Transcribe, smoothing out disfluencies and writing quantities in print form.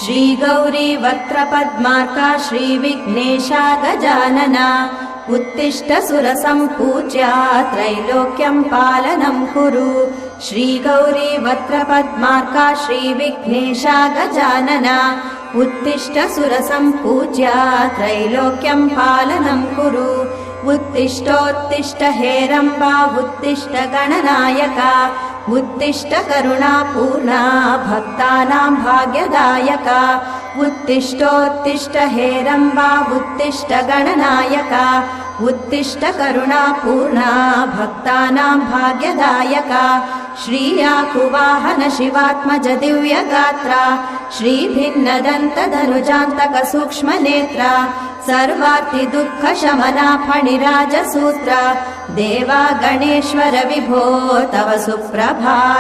श्री गौरी वक्त्रपद्मार्का श्रीविघ्नेशा गजानना उत्तिष्ठ सुरसम्पूज्या त्रैलोक्यं पालनं कुरु। श्री गौरी वक्त्रपद्मार्का श्रीविघ्नेशा गजानना उत्तिष्ठ सुरसम्पूज्या त्रैलोक्यं पालनं कुरु। उत्तिष्ठोत्तिष्ठ हेरम्बा उत्तिष्ठ गणनायका उत्तिष्ठ करुणापूर्णा भक्तानां भाग्यदायका। उत्तिष्ठोत्तिष्ठ हेरम्बा उत्तिष्ठ गणनायका उत्तिष्ठ करुणापूर्णा भक्तानां भाग्यदायका। श्रीयाकुवाहन शिवात्मज दिव्यगात्रा श्रीभिन्नदन्तधनुजान्तक सूक्ष्मनेत्रा सर्वार्ति दुःख शमना फणिराजसूत्रा। देवा गणेश्वर विभो तव सुप्रभातम्।